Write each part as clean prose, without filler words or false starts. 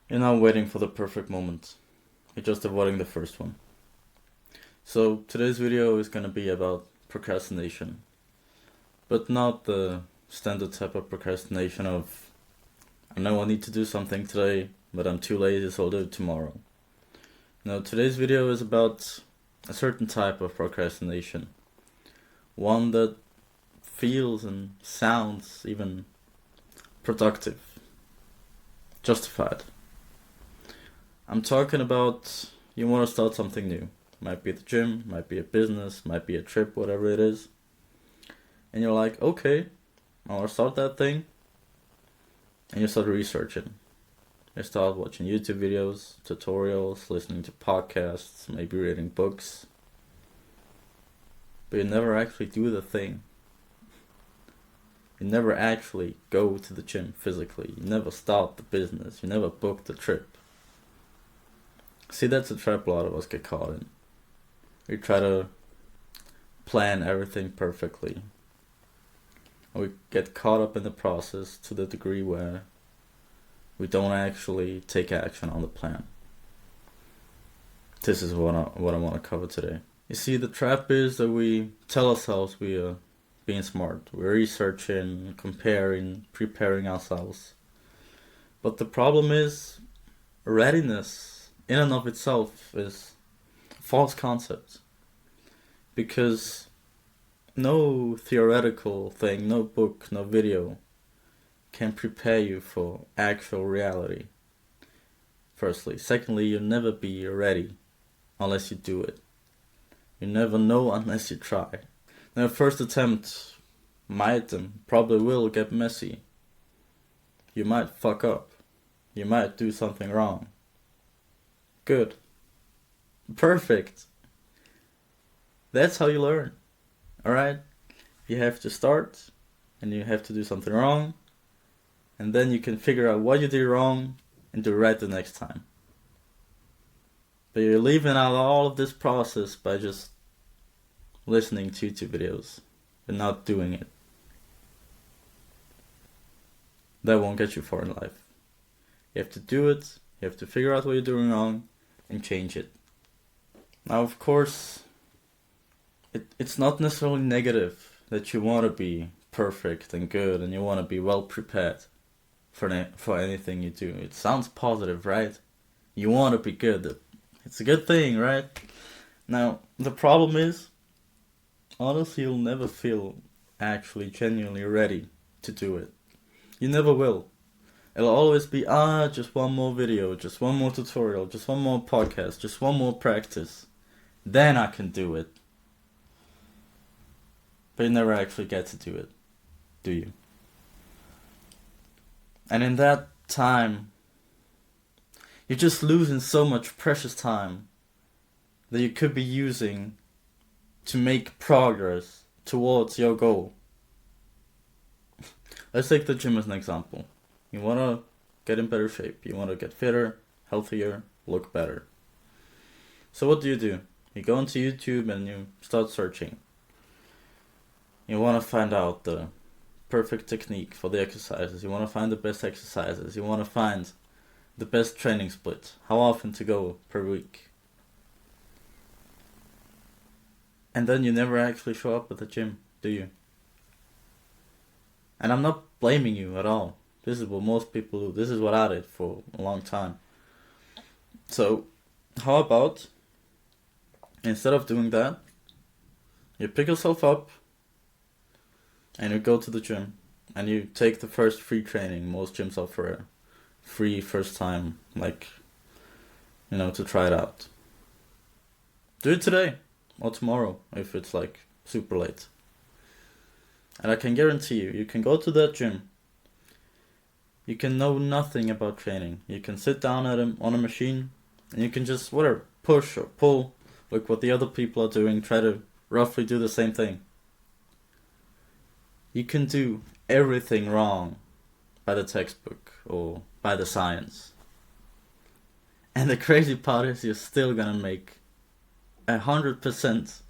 You're not waiting for the perfect moment. You're just avoiding the first one. So today's video is gonna be about procrastination. But not the standard type of procrastination of I know I need to do something today, but I'm too lazy, so I'll do it tomorrow. No, today's video is about a certain type of procrastination. One that feels and sounds even productive, justified. I'm talking about you want to start something new. Might be the gym, might be a business, might be a trip, whatever it is. And you're like, okay, I want to start that thing. And you start researching. You start watching YouTube videos, tutorials, listening to podcasts, maybe reading books. But you never actually do the thing. You never actually go to the gym physically. You never start the business. You never book the trip. See, that's a trap a lot of us get caught in. We try to plan everything perfectly. And we get caught up in the process to the degree where we don't actually take action on the plan. This is what I want to cover today. You see, the trap is that we tell ourselves we are being smart. We're researching, comparing, preparing ourselves. But the problem is, readiness in and of itself is a false concept. Because no theoretical thing, no book, no video can prepare you for actual reality. Firstly. Secondly, you'll never be ready unless you do it. You never know unless you try. Now, first attempt might and probably will get messy. You might fuck up. You might do something wrong. Good. Perfect. That's how you learn. Alright? You have to start and you have to do something wrong. And then you can figure out what you did wrong and do right the next time. But you're leaving out all of this process by just listening to YouTube videos and not doing it. That won't get you far in life. You have to do it, you have to figure out what you're doing wrong and change it. Now, of course, it's not necessarily negative that you want to be perfect and good and you want to be well prepared for anything you do. It sounds positive, right? You want to be good. It's a good thing, right? Now, the problem is, honestly, you'll never feel actually genuinely ready to do it. You never will. It'll always be, just one more video, just one more tutorial, just one more podcast, just one more practice. Then I can do it. But you never actually get to do it, do you? And in that time, you're just losing so much precious time that you could be using to make progress towards your goal. Let's take the gym as an example. You want to get in better shape. You want to get fitter, healthier, look better. So what do? You go into YouTube and you start searching. You want to find out the perfect technique for the exercises. You want to find the best exercises. You want to find the best training split. How often to go per week. And then you never actually show up at the gym, do you? And I'm not blaming you at all. This is what most people do. This is what I did for a long time. So, how about, instead of doing that, you pick yourself up and you go to the gym and you take the first free training. Most gyms offer a free first time, to try it out. Do it today or tomorrow if it's super late. And I can guarantee you can go to that gym. You can know nothing about training. You can sit down on a machine and you can just push or pull, look what the other people are doing, try to roughly do the same thing. You can do everything wrong by the textbook or by the science. And the crazy part is you're still gonna make 100%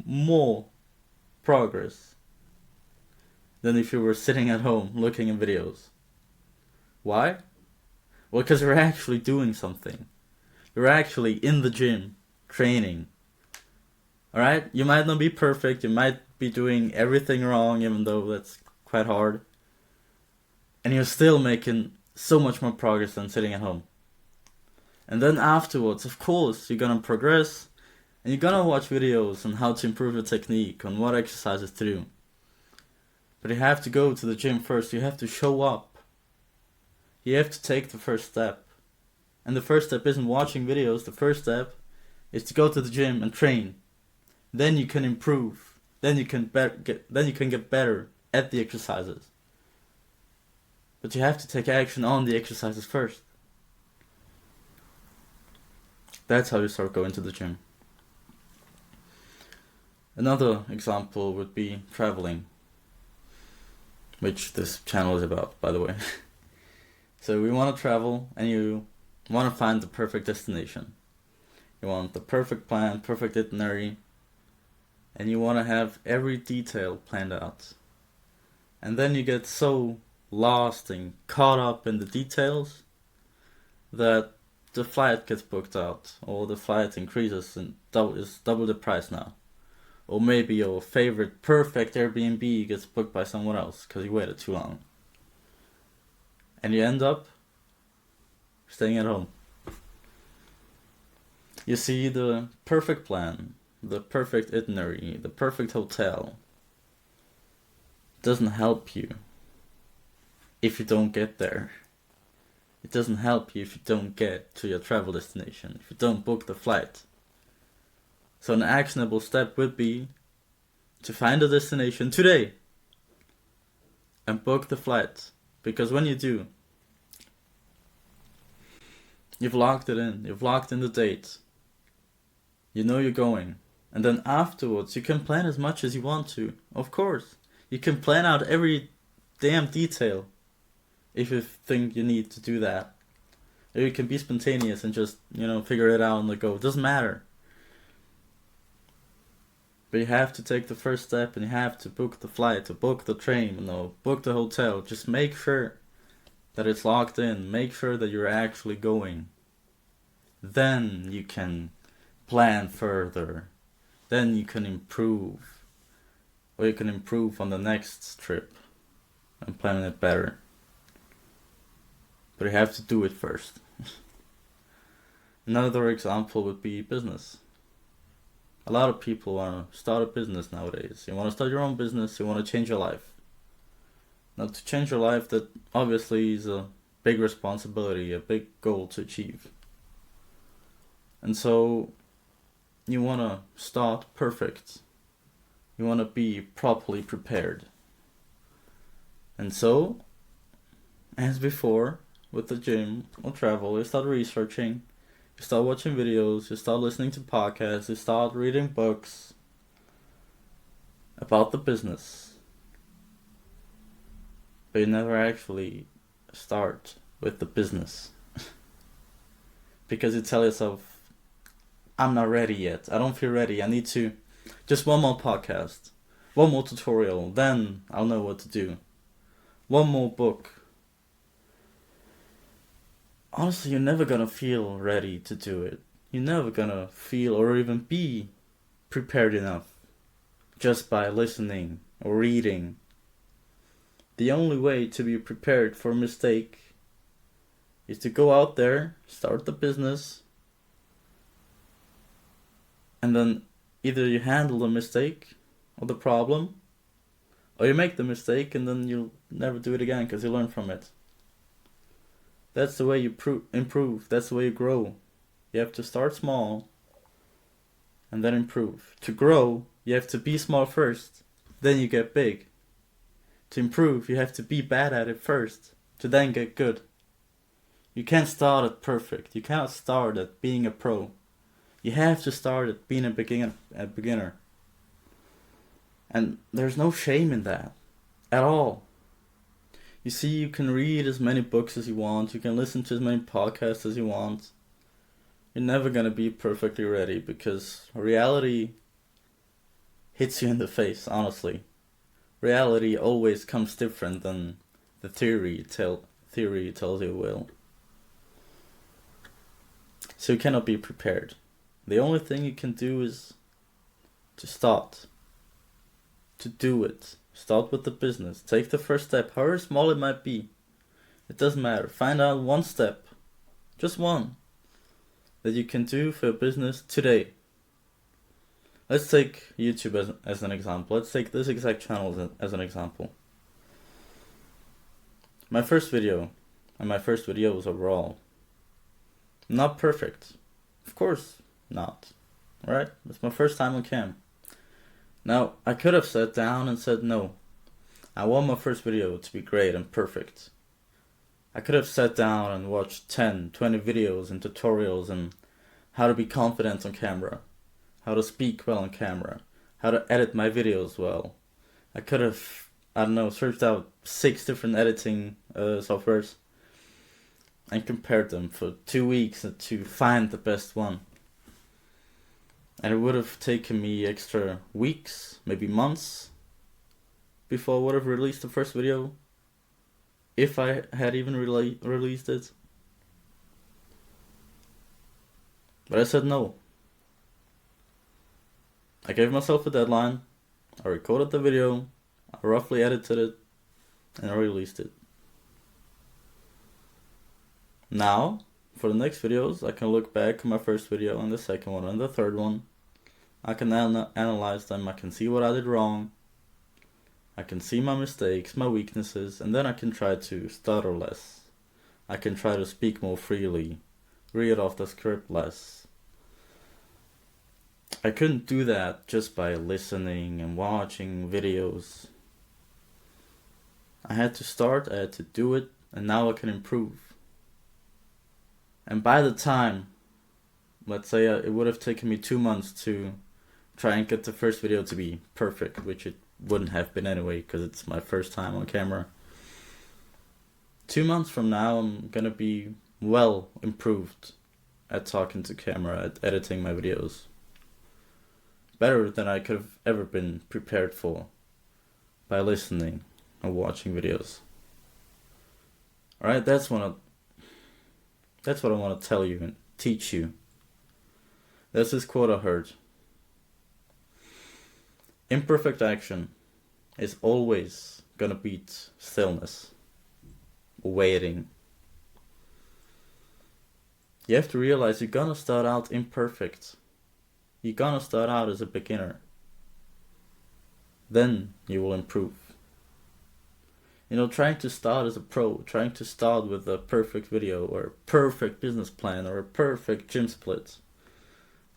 more progress than if you were sitting at home looking at videos. Why? Well, because you're actually doing something. You're actually in the gym, training. Alright? You might not be perfect, you might be doing everything wrong, even though that's quite hard. And you're still making so much more progress than sitting at home. And then afterwards, of course, you're gonna progress, and you're gonna watch videos on how to improve your technique, on what exercises to do. But you have to go to the gym first, you have to show up. You have to take the first step. And the first step isn't watching videos, the first step is to go to the gym and train. Then you can improve. Then you can get better at the exercises. But you have to take action on the exercises first. That's how you start going to the gym. Another example would be traveling, which this channel is about, by the way. So we want to travel, and you want to find the perfect destination. You want the perfect plan, perfect itinerary, and you want to have every detail planned out. And then you get so lost and caught up in the details that the flight gets booked out, or the flight increases and is double the price now. Or maybe your favorite perfect Airbnb gets booked by someone else because you waited too long. And you end up staying at home. You see, the perfect plan, the perfect itinerary, the perfect hotel doesn't help you if you don't get there. It doesn't help you if you don't get to your travel destination, if you don't book the flight. So an actionable step would be to find a destination today and book the flight. Because when you do, you've locked it in, you've locked in the date, you know you're going. And then afterwards, you can plan as much as you want to, of course. You can plan out every damn detail if you think you need to do that. Or you can be spontaneous and just, figure it out on the go. It doesn't matter. But you have to take the first step, and you have to book the flight, to book the train, book the hotel. Just make sure that it's locked in. Make sure that you're actually going. Then you can plan further. Then you can improve. Or you can improve on the next trip and plan it better. But you have to do it first. Another example would be business. A lot of people want to start a business nowadays. You want to start your own business, you want to change your life. Now, to change your life, that obviously is a big responsibility, a big goal to achieve. And so, you want to start perfect. You want to be properly prepared. And so, as before, with the gym or travel, you start researching, you start watching videos, you start listening to podcasts, you start reading books about the business. But you never actually start with the business. Because you tell yourself, I'm not ready yet, I don't feel ready, I need to just one more podcast, one more tutorial, then I'll know what to do. One more book. Honestly, you're never gonna feel ready to do it. You're never gonna feel or even be prepared enough just by listening or reading. The only way to be prepared for a mistake is to go out there, start the business, and then either you handle the mistake or the problem, or you make the mistake and then you'll never do it again because you learn from it. That's the way you improve. That's the way you grow. You have to start small and then improve. To grow, you have to be small first, then you get big. To improve, you have to be bad at it first, to then get good. You can't start at perfect. You cannot start at being a pro. You have to start at being a beginner. And there's no shame in that at all. You see, you can read as many books as you want, you can listen to as many podcasts as you want. You're never gonna be perfectly ready because reality hits you in the face, honestly. Reality always comes different than the theory tells you it will. So you cannot be prepared. The only thing you can do is to start. To do it. Start with the business. Take the first step, however small it might be. It doesn't matter. Find out one step, just one, that you can do for your business today. Let's take YouTube as an example. Let's take this exact channel as an example. My first video, and my first videos overall, not perfect. Of course not. Right? It's my first time on cam. Now, I could have sat down and said, no, I want my first video to be great and perfect. I could have sat down and watched 10, 20 videos and tutorials on how to be confident on camera, how to speak well on camera, how to edit my videos well. I could have, searched out 6 different editing softwares and compared them for 2 weeks to find the best one. And it would have taken me extra weeks, maybe months, before I would have released the first video, if I had even released it. But I said no. I gave myself a deadline, I recorded the video, I roughly edited it, and I released it. Now, for the next videos, I can look back on my first video and the second one and the third one. I can analyze them, I can see what I did wrong, I can see my mistakes, my weaknesses, and then I can try to stutter less. I can try to speak more freely, read off the script less. I couldn't do that just by listening and watching videos. I had to start, I had to do it, and now I can improve. And by the time, let's say it would have taken me 2 months to try and get the first video to be perfect, which it wouldn't have been anyway, because it's my first time on camera. 2 months from now, I'm gonna be well improved at talking to camera, at editing my videos. Better than I could have ever been prepared for by listening or watching videos. Alright, that's what I want to tell you and teach you. There's this quote I heard. Imperfect action is always gonna beat stillness, waiting. You have to realize you're gonna start out imperfect. You're gonna start out as a beginner. Then you will improve. Trying to start as a pro, trying to start with a perfect video or a perfect business plan or a perfect gym split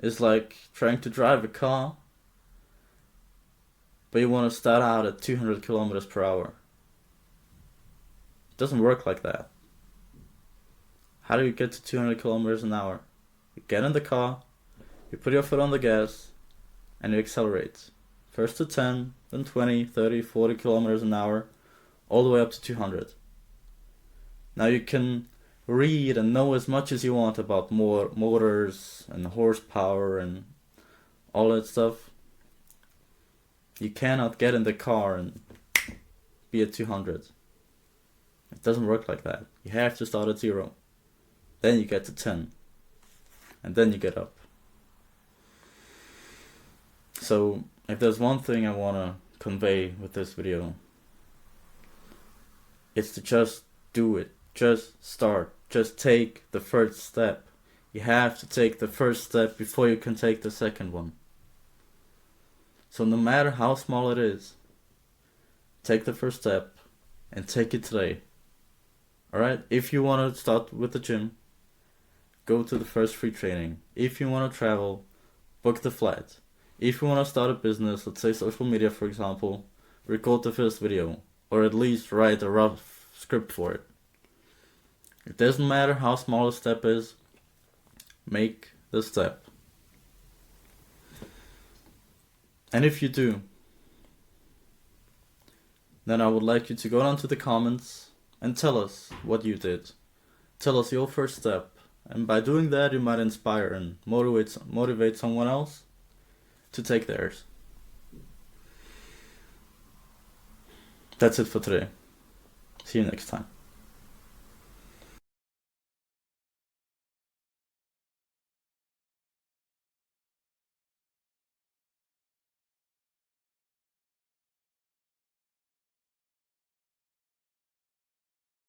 is like trying to drive a car, but you want to start out at 200 kilometers per hour. It doesn't work like that. How do you get to 200 kilometers an hour? You get in the car, you put your foot on the gas, and you accelerate. First to 10, then 20, 30, 40 kilometers an hour, all the way up to 200. Now you can read and know as much as you want about more motors and horsepower and all that stuff. You cannot get in the car and be at 200. It doesn't work like that. You have to start at 0. Then you get to 10. And then you get up. So, if there's one thing I want to convey with this video, it's to just do it. Just start. Just take the first step. You have to take the first step before you can take the second one. So no matter how small it is, take the first step and take it today. Alright? If you want to start with the gym, go to the first free training. If you want to travel, book the flight. If you want to start a business, let's say social media for example, record the first video. Or at least write a rough script for it. It doesn't matter how small a step is, make the step. And if you do, then I would like you to go down to the comments and tell us what you did. Tell us your first step. And by doing that, you might inspire and motivate someone else to take theirs. That's it for today. See you next time.